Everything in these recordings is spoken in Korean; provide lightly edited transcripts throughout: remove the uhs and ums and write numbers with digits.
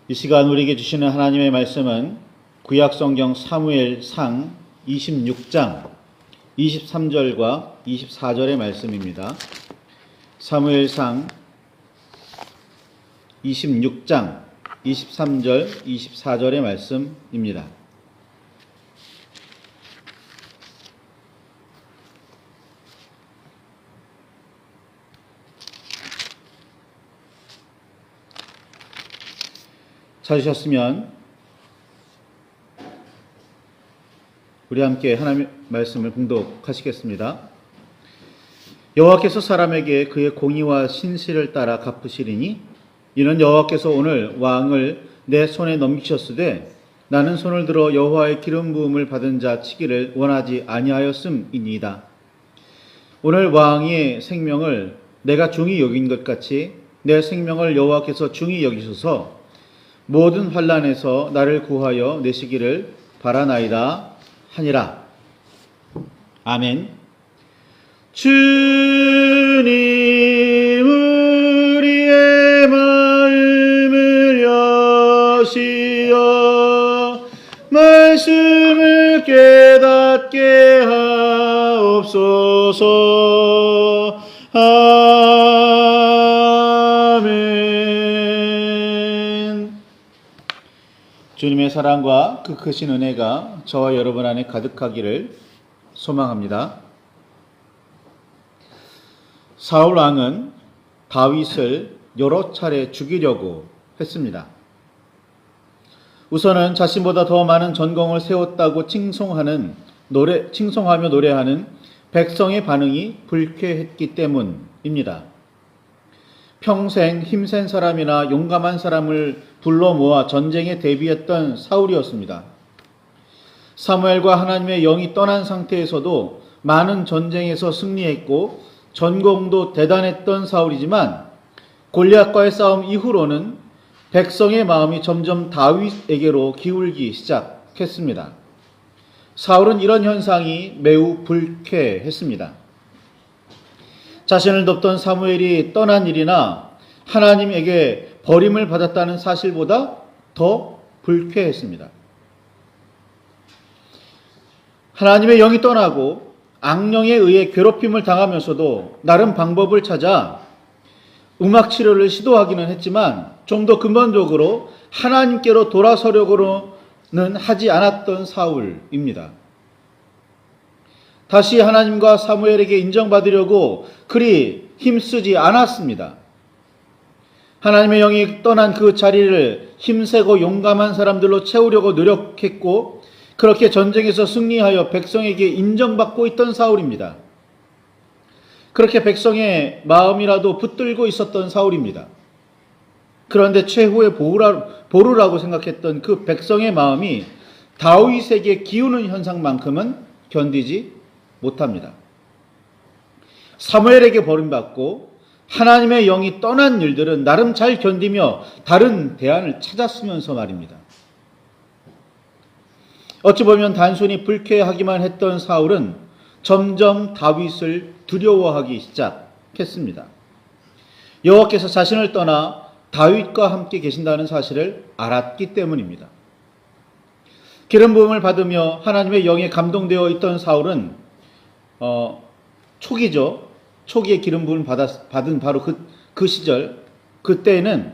이 시간 우리에게 주시는 하나님의 말씀은 구약성경 사무엘상 26장 23절과 24절의 말씀입니다. 사무엘상 26장 23절 24절의 말씀입니다. 찾으셨으면 우리 함께 하나님의 말씀을 봉독하시겠습니다. 여호와께서 사람에게 그의 공의와 신실을 따라 갚으시리니 이는 여호와께서 오늘 왕을 내 손에 넘기셨으되 나는 손을 들어 여호와의 기름 부음을 받은 자 치기를 원하지 아니하였음이니이다. 오늘 왕의 생명을 내가 중히 여긴 것 같이 내 생명을 여호와께서 중히 여기소서 모든 환난에서 나를 구하여 내시기를 바라나이다 하니라. 아멘. 주님 우리의 마음을 여시어 말씀을 깨닫게 하옵소서. 주님의 사랑과 그 크신 은혜가 저와 여러분 안에 가득하기를 소망합니다. 사울 왕은 다윗을 여러 차례 죽이려고 했습니다. 우선은 자신보다 더 많은 전공을 세웠다고 칭송하며 노래하는 백성의 반응이 불쾌했기 때문입니다. 평생 힘센 사람이나 용감한 사람을 불러 모아 전쟁에 대비했던 사울이었습니다. 사무엘과 하나님의 영이 떠난 상태에서도 많은 전쟁에서 승리했고 전공도 대단했던 사울이지만 골리앗과의 싸움 이후로는 백성의 마음이 점점 다윗에게로 기울기 시작했습니다. 사울은 이런 현상이 매우 불쾌했습니다. 자신을 돕던 사무엘이 떠난 일이나 하나님에게 버림을 받았다는 사실보다 더 불쾌했습니다. 하나님의 영이 떠나고 악령에 의해 괴롭힘을 당하면서도 나름 방법을 찾아 음악 치료를 시도하기는 했지만 좀 더 근본적으로 하나님께로 돌아서려고는 하지 않았던 사울입니다. 다시 하나님과 사무엘에게 인정받으려고 그리 힘쓰지 않았습니다. 하나님의 영이 떠난 그 자리를 힘세고 용감한 사람들로 채우려고 노력했고 그렇게 전쟁에서 승리하여 백성에게 인정받고 있던 사울입니다. 그렇게 백성의 마음이라도 붙들고 있었던 사울입니다. 그런데 최후의 보루라고 생각했던 그 백성의 마음이 다윗에게 기우는 현상만큼은 견디지 못합니다. 사무엘에게 버림받고 하나님의 영이 떠난 일들은 나름 잘 견디며 다른 대안을 찾았으면서 말입니다. 어찌 보면 단순히 불쾌하기만 했던 사울은 점점 다윗을 두려워하기 시작했습니다. 여호와께서 자신을 떠나 다윗과 함께 계신다는 사실을 알았기 때문입니다. 기름 부음을 받으며 하나님의 영에 감동되어 있던 사울은 초기에 기름 부음을 받은 바로 그 시절, 그때는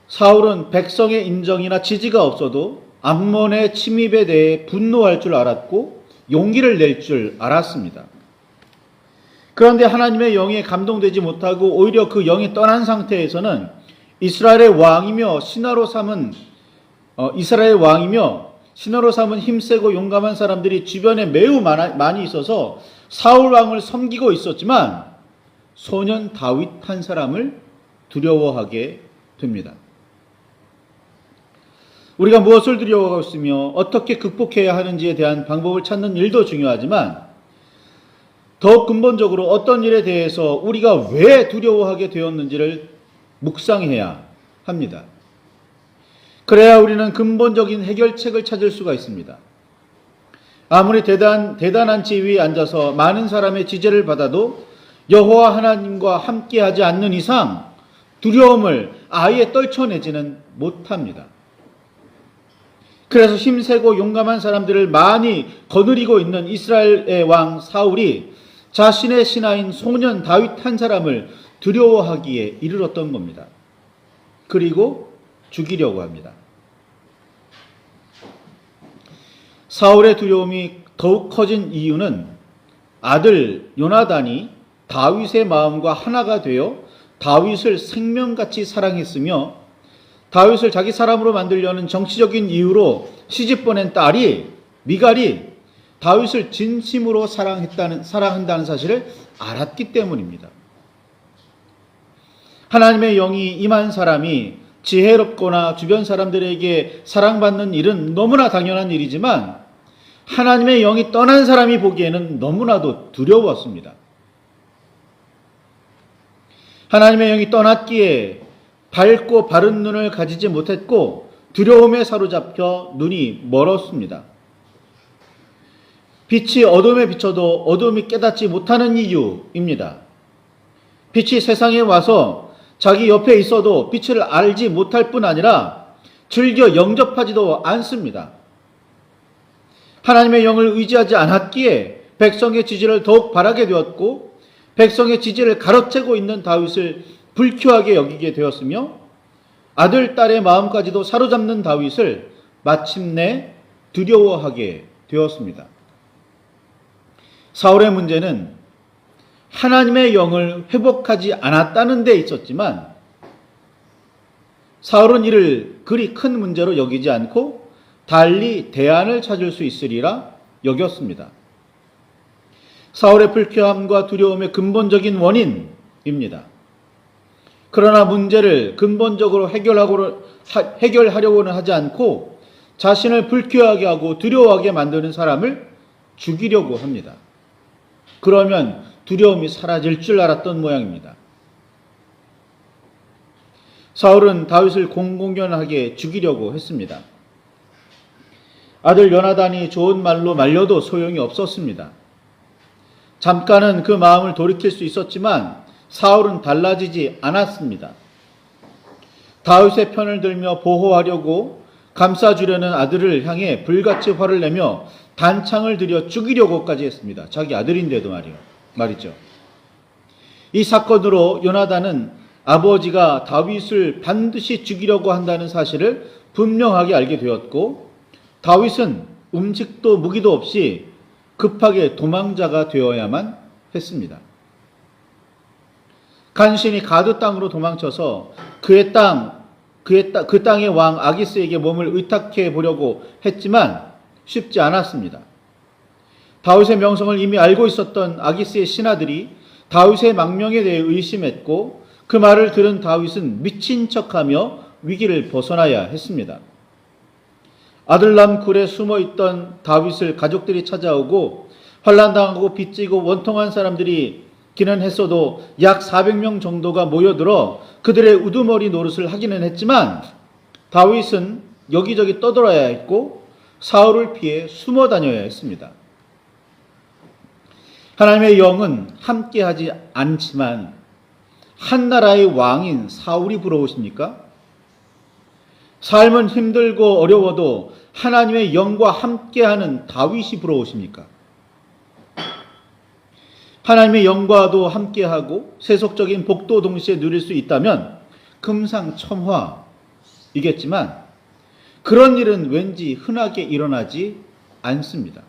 사울은 백성의 인정이나 지지가 없어도 암몬의 침입에 대해 분노할 줄 알았고 용기를 낼 줄 알았습니다. 그런데 하나님의 영에 감동되지 못하고 오히려 그 영이 떠난 상태에서는 이스라엘의 왕이며 신하로 삼은 힘세고 용감한 사람들이 주변에 매우 많이 있어서 사울 왕을 섬기고 있었지만 소년 다윗 한 사람을 두려워하게 됩니다. 우리가 무엇을 두려워하고 있으며 어떻게 극복해야 하는지에 대한 방법을 찾는 일도 중요하지만 더 근본적으로 어떤 일에 대해서 우리가 왜 두려워하게 되었는지를 묵상해야 합니다. 그래야 우리는 근본적인 해결책을 찾을 수가 있습니다. 아무리 대단한 지위에 앉아서 많은 사람의 지지를 받아도 여호와 하나님과 함께하지 않는 이상 두려움을 아예 떨쳐내지는 못합니다. 그래서 힘세고 용감한 사람들을 많이 거느리고 있는 이스라엘의 왕 사울이 자신의 신하인 소년 다윗 한 사람을 두려워하기에 이르렀던 겁니다. 그리고 죽이려고 합니다. 사울의 두려움이 더욱 커진 이유는 아들 요나단이 다윗의 마음과 하나가 되어 다윗을 생명같이 사랑했으며 다윗을 자기 사람으로 만들려는 정치적인 이유로 시집 보낸 딸이 미갈이 다윗을 진심으로 사랑한다는 사실을 알았기 때문입니다. 하나님의 영이 임한 사람이 지혜롭거나 주변 사람들에게 사랑받는 일은 너무나 당연한 일이지만 하나님의 영이 떠난 사람이 보기에는 너무나도 두려웠습니다. 하나님의 영이 떠났기에 밝고 바른 눈을 가지지 못했고 두려움에 사로잡혀 눈이 멀었습니다. 빛이 어둠에 비춰도 어둠이 깨닫지 못하는 이유입니다. 빛이 세상에 와서 자기 옆에 있어도 빛을 알지 못할 뿐 아니라 즐겨 영접하지도 않습니다. 하나님의 영을 의지하지 않았기에 백성의 지지를 더욱 바라게 되었고 백성의 지지를 가로채고 있는 다윗을 불쾌하게 여기게 되었으며 아들, 딸의 마음까지도 사로잡는 다윗을 마침내 두려워하게 되었습니다. 사울의 문제는 하나님의 영을 회복하지 않았다는 데 있었지만 사울은 이를 그리 큰 문제로 여기지 않고 달리 대안을 찾을 수 있으리라 여겼습니다. 사울의 불쾌함과 두려움의 근본적인 원인입니다. 그러나 문제를 근본적으로 해결하려고는 하지 않고 자신을 불쾌하게 하고 두려워하게 만드는 사람을 죽이려고 합니다. 그러면 두려움이 사라질 줄 알았던 모양입니다. 사울은 다윗을 공공연하게 죽이려고 했습니다. 아들 요나단이 좋은 말로 말려도 소용이 없었습니다. 잠깐은 그 마음을 돌이킬 수 있었지만 사울은 달라지지 않았습니다. 다윗의 편을 들며 보호하려고 감싸주려는 아들을 향해 불같이 화를 내며 단창을 들여 죽이려고까지 했습니다. 자기 아들인데도 말이죠. 이 사건으로 요나단은 아버지가 다윗을 반드시 죽이려고 한다는 사실을 분명하게 알게 되었고 다윗은 음식도 무기도 없이 급하게 도망자가 되어야만 했습니다. 간신히 가드 땅으로 도망쳐서 그 땅의 왕 아기스에게 몸을 의탁해 보려고 했지만 쉽지 않았습니다. 다윗의 명성을 이미 알고 있었던 아기스의 신하들이 다윗의 망명에 대해 의심했고 그 말을 들은 다윗은 미친 척하며 위기를 벗어나야 했습니다. 아들람 굴에 숨어있던 다윗을 가족들이 찾아오고 환난당하고 빚지고 원통한 사람들이 기는 했어도 약 400명 정도가 모여들어 그들의 우두머리 노릇을 하기는 했지만 다윗은 여기저기 떠돌아야 했고 사울을 피해 숨어 다녀야 했습니다. 하나님의 영은 함께하지 않지만 한 나라의 왕인 사울이 부러우십니까? 삶은 힘들고 어려워도 하나님의 영과 함께하는 다윗이 부러우십니까? 하나님의 영과도 함께하고 세속적인 복도 동시에 누릴 수 있다면 금상첨화이겠지만 그런 일은 왠지 흔하게 일어나지 않습니다.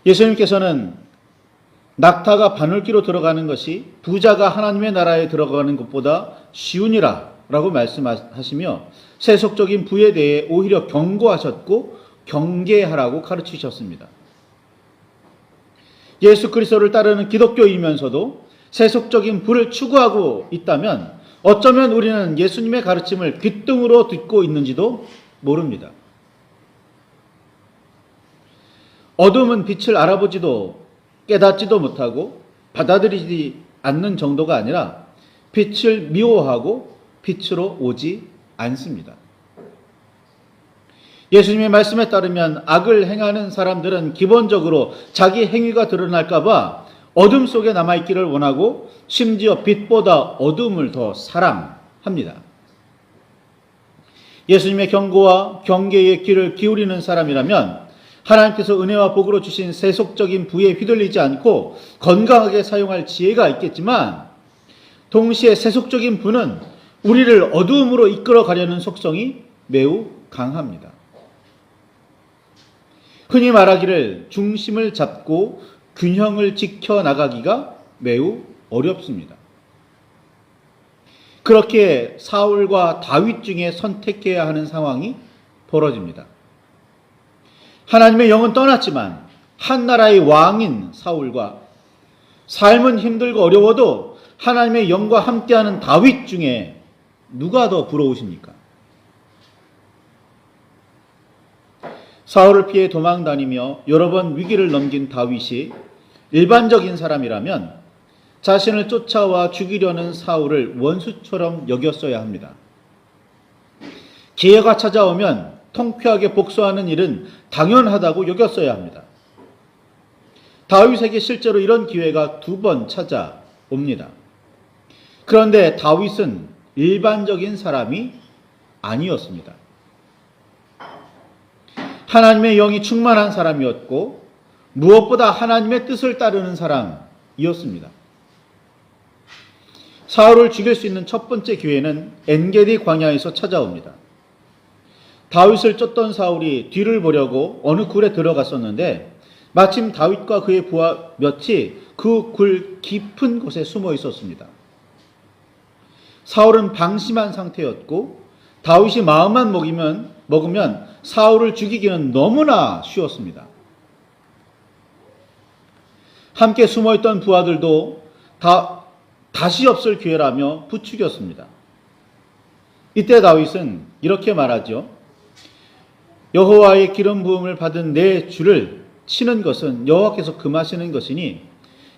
예수님께서는 낙타가 바늘귀로 들어가는 것이 부자가 하나님의 나라에 들어가는 것보다 쉬우니라 라고 말씀하시며 세속적인 부에 대해 오히려 경고하셨고 경계하라고 가르치셨습니다. 예수 그리스도를 따르는 기독교이면서도 세속적인 부를 추구하고 있다면 어쩌면 우리는 예수님의 가르침을 귓등으로 듣고 있는지도 모릅니다. 어둠은 빛을 알아보지도 깨닫지도 못하고 받아들이지 않는 정도가 아니라 빛을 미워하고 빛으로 오지 않습니다. 예수님의 말씀에 따르면 악을 행하는 사람들은 기본적으로 자기 행위가 드러날까 봐 어둠 속에 남아있기를 원하고 심지어 빛보다 어둠을 더 사랑합니다. 예수님의 경고와 경계의 귀를 기울이는 사람이라면 하나님께서 은혜와 복으로 주신 세속적인 부에 휘둘리지 않고 건강하게 사용할 지혜가 있겠지만 동시에 세속적인 부는 우리를 어두움으로 이끌어 가려는 속성이 매우 강합니다. 흔히 말하기를 중심을 잡고 균형을 지켜나가기가 매우 어렵습니다. 그렇게 사울과 다윗 중에 선택해야 하는 상황이 벌어집니다. 하나님의 영은 떠났지만 한 나라의 왕인 사울과 삶은 힘들고 어려워도 하나님의 영과 함께하는 다윗 중에 누가 더 부러우십니까? 사울을 피해 도망 다니며 여러 번 위기를 넘긴 다윗이 일반적인 사람이라면 자신을 쫓아와 죽이려는 사울을 원수처럼 여겼어야 합니다. 기회가 찾아오면 통쾌하게 복수하는 일은 당연하다고 여겼어야 합니다. 다윗에게 실제로 이런 기회가 2번 찾아옵니다. 그런데 다윗은 일반적인 사람이 아니었습니다. 하나님의 영이 충만한 사람이었고 무엇보다 하나님의 뜻을 따르는 사람이었습니다. 사울을 죽일 수 있는 첫 번째 기회는 엔게디 광야에서 찾아옵니다. 다윗을 쫓던 사울이 뒤를 보려고 어느 굴에 들어갔었는데 마침 다윗과 그의 부하 몇이 그 굴 깊은 곳에 숨어 있었습니다. 사울은 방심한 상태였고 다윗이 마음만 먹으면 사울을 죽이기는 너무나 쉬웠습니다. 함께 숨어있던 부하들도 다시 없을 기회라며 부추겼습니다. 이때 다윗은 이렇게 말하죠. 여호와의 기름 부음을 받은 내 주를 치는 것은 여호와께서 금하시는 것이니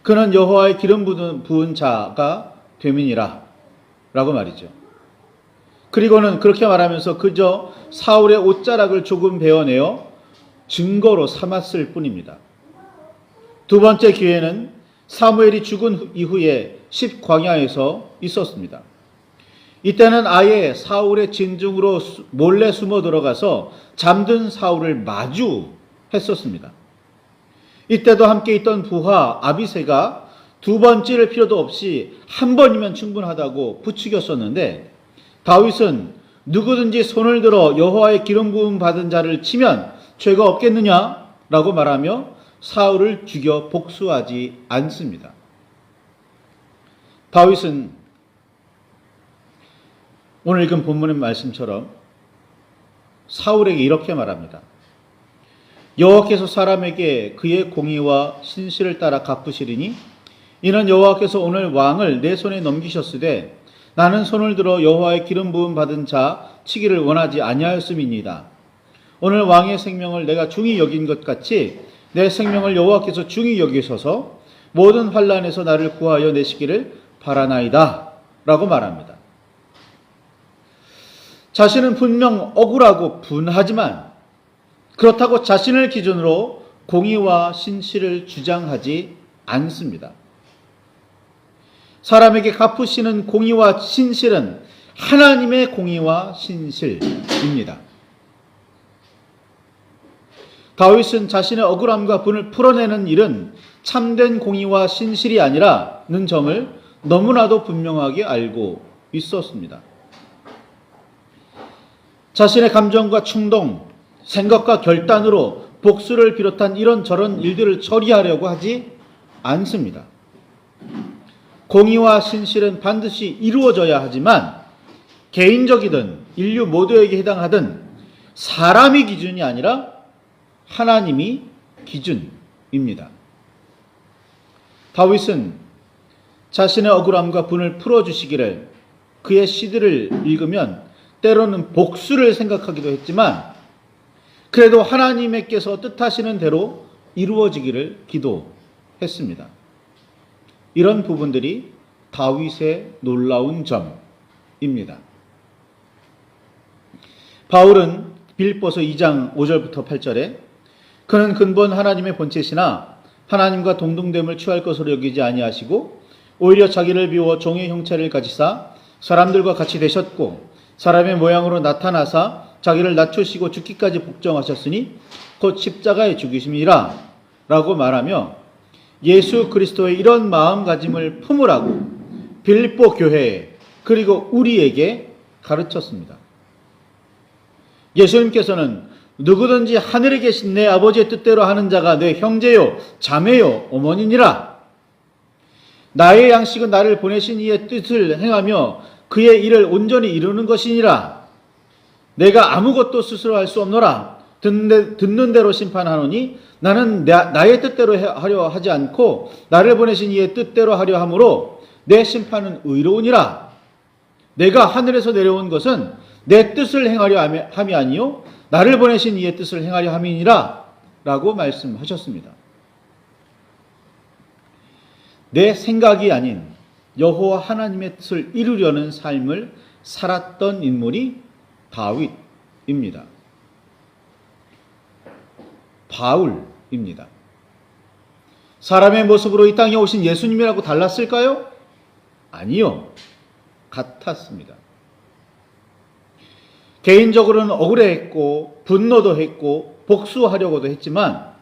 그는 여호와의 기름 부은 자가 됨이니라 라고 말이죠. 그리고는 그렇게 말하면서 그저 사울의 옷자락을 조금 베어내어 증거로 삼았을 뿐입니다. 2번째 기회는 사무엘이 죽은 이후에 십광야에서 있었습니다. 이때는 아예 사울의 진중으로 몰래 숨어 들어가서 잠든 사울을 마주했었습니다. 이때도 함께 있던 부하 아비새가 2번 찌를 필요도 없이 한 번이면 충분하다고 부추겼었는데 다윗은 누구든지 손을 들어 여호와의 기름 부음 받은 자를 치면 죄가 없겠느냐라고 말하며 사울을 죽여 복수하지 않습니다. 다윗은 오늘 읽은 본문의 말씀처럼 사울에게 이렇게 말합니다. 여호와께서 사람에게 그의 공의와 신실을 따라 갚으시리니 이는 여호와께서 오늘 왕을 내 손에 넘기셨으되 나는 손을 들어 여호와의 기름 부음 받은 자 치기를 원하지 아니하였음이니이다. 오늘 왕의 생명을 내가 중히 여긴 것 같이 내 생명을 여호와께서 중히 여기셔서 모든 환난에서 나를 구하여 내시기를 바라나이다 라고 말합니다. 자신은 분명 억울하고 분하지만 그렇다고 자신을 기준으로 공의와 신실을 주장하지 않습니다. 사람에게 갚으시는 공의와 신실은 하나님의 공의와 신실입니다. 다윗은 자신의 억울함과 분을 풀어내는 일은 참된 공의와 신실이 아니라는 점을 너무나도 분명하게 알고 있었습니다. 자신의 감정과 충동, 생각과 결단으로 복수를 비롯한 이런저런 일들을 처리하려고 하지 않습니다. 공의와 신실은 반드시 이루어져야 하지만 개인적이든 인류 모두에게 해당하든 사람이 기준이 아니라 하나님이 기준입니다. 다윗은 자신의 억울함과 분을 풀어주시기를 그의 시들을 읽으면 때로는 복수를 생각하기도 했지만 그래도 하나님께서 뜻하시는 대로 이루어지기를 기도했습니다. 이런 부분들이 다윗의 놀라운 점입니다. 바울은 빌립보서 2장 5절부터 8절에 그는 근본 하나님의 본체시나 하나님과 동등됨을 취할 것으로 여기지 아니하시고 오히려 자기를 비워 종의 형체를 가지사 사람들과 같이 되셨고 사람의 모양으로 나타나사 자기를 낮추시고 죽기까지 복종하셨으니 곧 십자가에 죽이심이라 라고 말하며 예수 그리스도의 이런 마음가짐을 품으라고 빌립보 교회에 그리고 우리에게 가르쳤습니다. 예수님께서는 누구든지 하늘에 계신 내 아버지의 뜻대로 하는 자가 내 형제요 자매요 어머니니라. 나의 양식은 나를 보내신 이의 뜻을 행하며 그의 일을 온전히 이루는 것이니라. 내가 아무것도 스스로 할 수 없노라. 듣는 대로 심판하노니 나는 나의 뜻대로 하려 하지 않고 나를 보내신 이의 뜻대로 하려 함으로 내 심판은 의로우니라. 내가 하늘에서 내려온 것은 내 뜻을 행하려 함이 아니요 나를 보내신 이의 뜻을 행하려 함이니라 라고 말씀하셨습니다. 내 생각이 아닌 여호와 하나님의 뜻을 이루려는 삶을 살았던 인물이 다윗입니다. 바울입니다. 사람의 모습으로 이 땅에 오신 예수님이라고 달랐을까요? 아니요. 같았습니다. 개인적으로는 억울해했고 분노도 했고 복수하려고도 했지만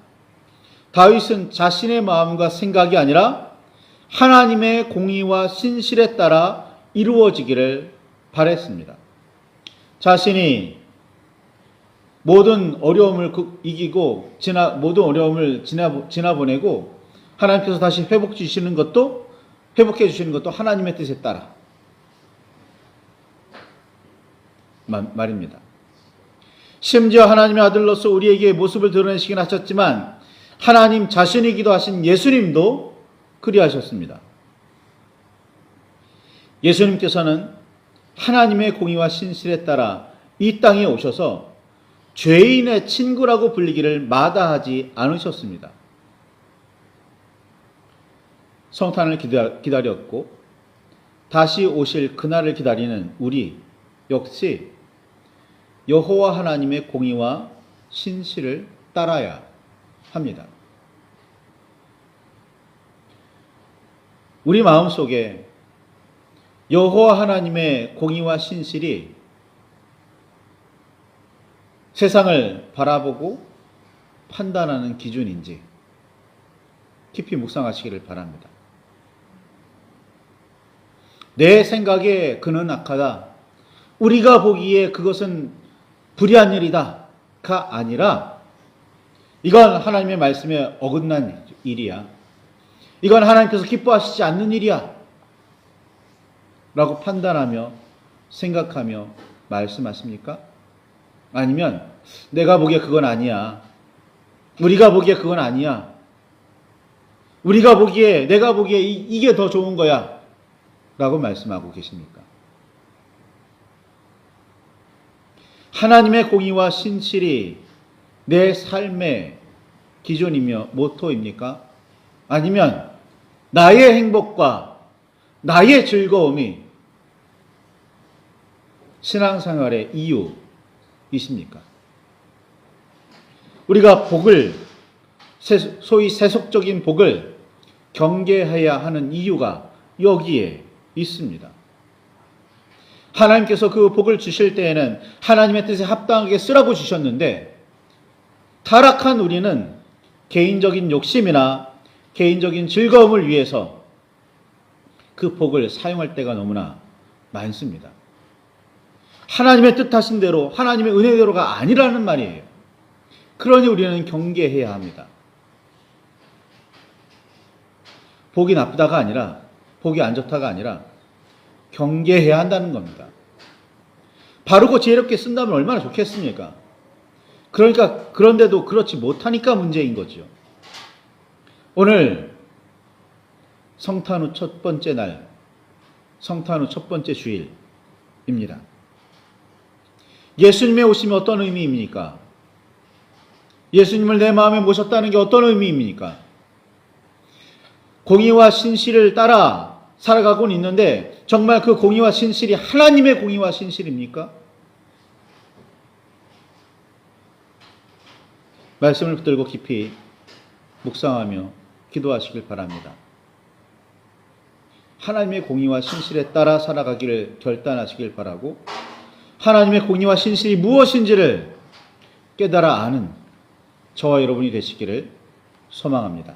다윗은 자신의 마음과 생각이 아니라 하나님의 공의와 신실에 따라 이루어지기를 바랬습니다. 자신이 모든 어려움을 이기고 모든 어려움을 지나보내고 하나님께서 다시 회복해 주시는 것도 하나님의 뜻에 따라 말입니다. 심지어 하나님의 아들로서 우리에게 모습을 드러내시긴 하셨지만 하나님 자신이기도 하신 예수님도 그리하셨습니다. 예수님께서는 하나님의 공의와 신실에 따라 이 땅에 오셔서 죄인의 친구라고 불리기를 마다하지 않으셨습니다. 성탄을 기다렸고 다시 오실 그날을 기다리는 우리 역시 여호와 하나님의 공의와 신실을 따라야 합니다. 우리 마음속에 여호와 하나님의 공의와 신실이 세상을 바라보고 판단하는 기준인지 깊이 묵상하시기를 바랍니다. 내 생각에 그는 악하다. 우리가 보기에 그것은 불의한 일이다가 아니라 이건 하나님의 말씀에 어긋난 일이야. 이건 하나님께서 기뻐하시지 않는 일이야. 라고 판단하며 생각하며 말씀하십니까? 아니면 내가 보기에 그건 아니야. 우리가 보기에 그건 아니야. 내가 보기에 이게 더 좋은 거야. 라고 말씀하고 계십니까? 하나님의 공의와 신실이 내 삶의 기준이며 모토입니까? 아니면 나의 행복과 나의 즐거움이 신앙생활의 이유이십니까? 우리가 복을, 소위 세속적인 복을 경계해야 하는 이유가 여기에 있습니다. 하나님께서 그 복을 주실 때에는 하나님의 뜻에 합당하게 쓰라고 주셨는데 타락한 우리는 개인적인 욕심이나 개인적인 즐거움을 위해서 그 복을 사용할 때가 너무나 많습니다. 하나님의 뜻하신 대로 하나님의 은혜대로가 아니라는 말이에요. 그러니 우리는 경계해야 합니다. 복이 나쁘다가 아니라 복이 안 좋다가 아니라 경계해야 한다는 겁니다. 바르고 지혜롭게 쓴다면 얼마나 좋겠습니까? 그러니까 그런데도 그렇지 못하니까 문제인 거죠. 오늘 성탄 후 첫 번째 날, 성탄 후 첫 번째 주일입니다. 예수님의 오심이 어떤 의미입니까? 예수님을 내 마음에 모셨다는 게 어떤 의미입니까? 공의와 신실을 따라 살아가고는 있는데 정말 그 공의와 신실이 하나님의 공의와 신실입니까? 말씀을 붙들고 깊이 묵상하며 기도하시길 바랍니다. 하나님의 공의와 신실에 따라 살아가기를 결단하시길 바라고, 하나님의 공의와 신실이 무엇인지를 깨달아 아는 저와 여러분이 되시기를 소망합니다.